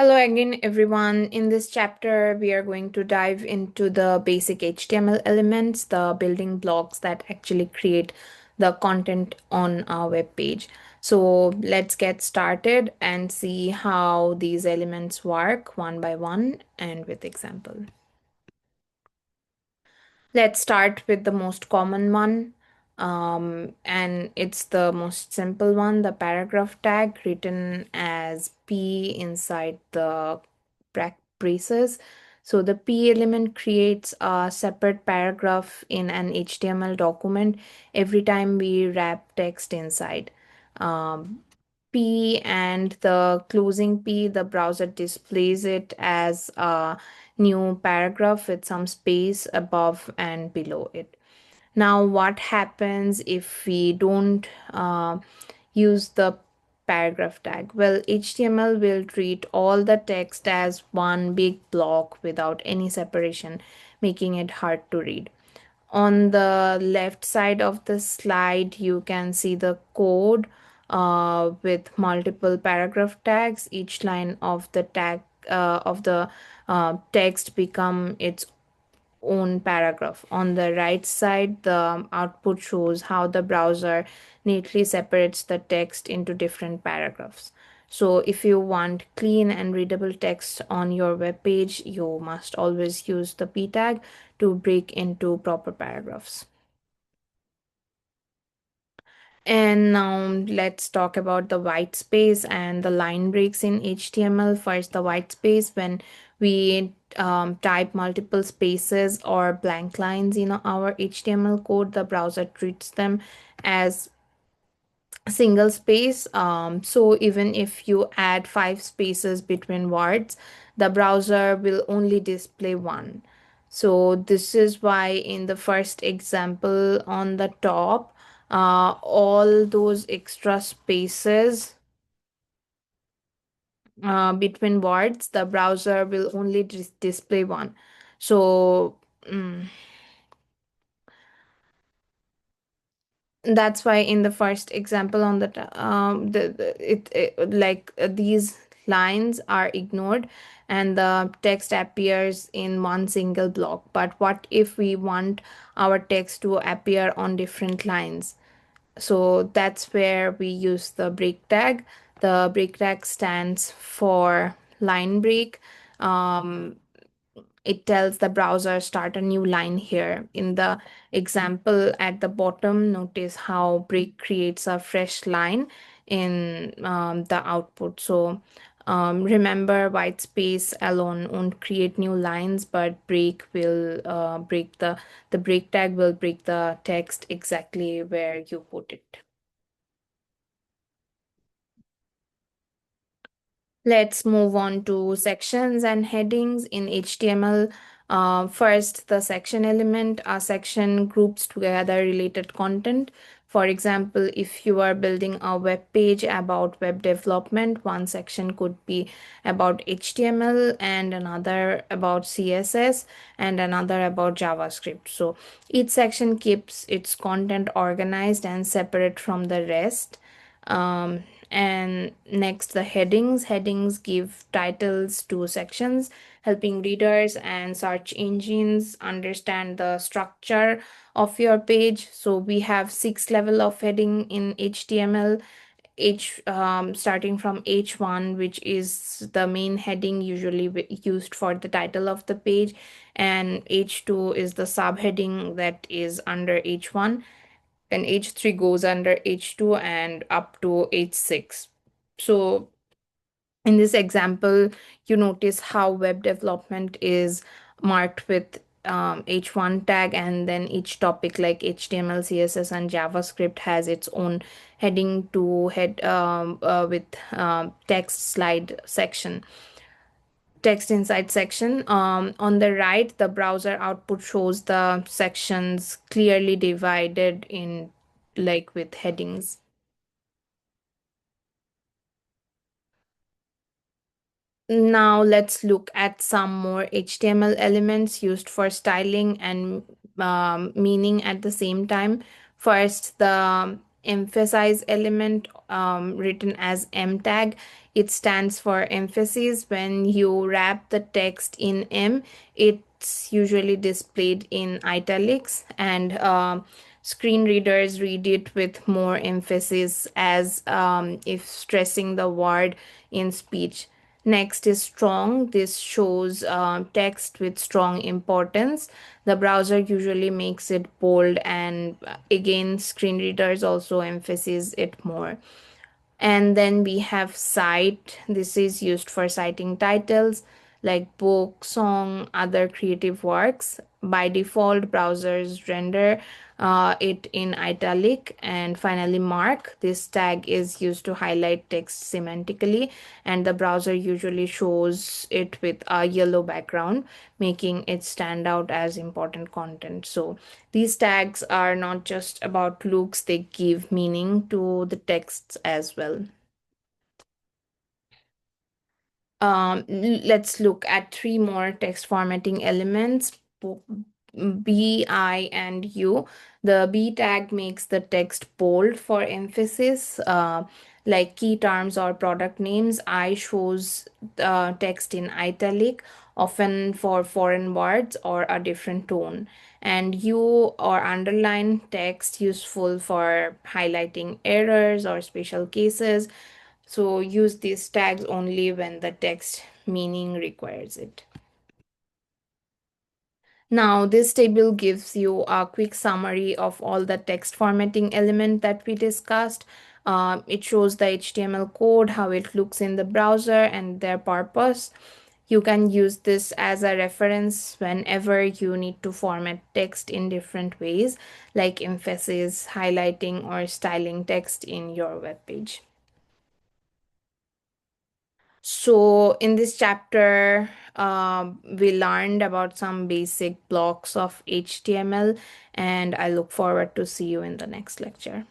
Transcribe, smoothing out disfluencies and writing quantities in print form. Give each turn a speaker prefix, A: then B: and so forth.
A: Hello again, everyone. In this chapter, we are going to dive into the basic HTML elements, the building blocks that actually create the content on our web page. So let's get started and see how these elements work one by one and with example. Let's start with the most common one. And it's the most simple one, the paragraph tag written as P inside the braces. So the P element creates a separate paragraph in an HTML document every time we wrap text inside. Um, P and the closing P, the browser displays it as a new paragraph with some space above and below it. Now, what happens if we don't use the paragraph tag? Well, HTML will treat all the text as one big block without any separation, making it hard to read. On the left side of the slide, you can see the code with multiple paragraph tags. Each line of the text become its own paragraph. On the right side, the output shows how the browser neatly separates the text into different paragraphs. So, if you want clean and readable text on your web page, you must always use the p tag to break into proper paragraphs. And now let's talk about the white space and the line breaks in HTML. First, the white space when we type multiple spaces or blank lines in our HTML code, the browser treats them as single space. So even if you add five spaces between words, the browser will only display one. So this is why in the first example on the top, all those extra spaces between words, the browser will only display one. So mm, that's why in the first example on these lines are ignored and the text appears in one single block. But what if we want our text to appear on different lines? So that's where we use the break tag. The break tag stands for line break. um, it tells the browser start a new line here. In the example at the bottom, notice how break creates a fresh line in the output. So remember, white space alone won't create new lines, but break will break the break tag will break the text exactly where you put it. Let's move on to sections and headings in HTML. First, the section element. A section groups together related content. For example, if you are building a web page about web development, one section could be about HTML and another about CSS and another about JavaScript. So each section keeps its content organized and separate from the rest. And next, the headings. Headings give titles to sections, helping readers and search engines understand the structure of your page. So we have six level of heading in HTML. Starting from H1, which is the main heading usually used for the title of the page, and H2 is the subheading that is under H1, and H3 goes under H2 and up to H6. So in this example, you notice how web development is marked with H1 tag, and then each topic like HTML, CSS, and JavaScript has its own heading to head with text inside section. On the right, the browser output shows the sections clearly divided in like with headings. Now let's look at some more HTML elements used for styling and meaning at the same time. First, the emphasize element, written as M tag. It stands for emphasis. When you wrap the text in M, it's usually displayed in italics, and screen readers read it with more emphasis, as if stressing the word in speech. Next is strong. This shows text with strong importance. The browser usually makes it bold, and again, screen readers also emphasize it more. And then we have cite. This is used for citing titles like book, song, other creative works. By default, browsers render it in italic. And finally, mark. This tag is used to highlight text semantically, and the browser usually shows it with a yellow background, making it stand out as important content. So these tags are not just about looks, they give meaning to the texts as well. Let's look at three more text formatting elements: B, I, and U. The B tag makes the text bold for emphasis, like key terms or product names. I shows the text in italic, often for foreign words or a different tone. And U or underline text useful for highlighting errors or special cases. So use these tags only when the text meaning requires it. Now, this table gives you a quick summary of all the text formatting element that we discussed. It shows the HTML code, how it looks in the browser, and their purpose. You can use this as a reference whenever you need to format text in different ways, like emphasis, highlighting, or styling text in your web page. So, in this chapter, we learned about some basic blocks of HTML, and I look forward to see you in the next lecture.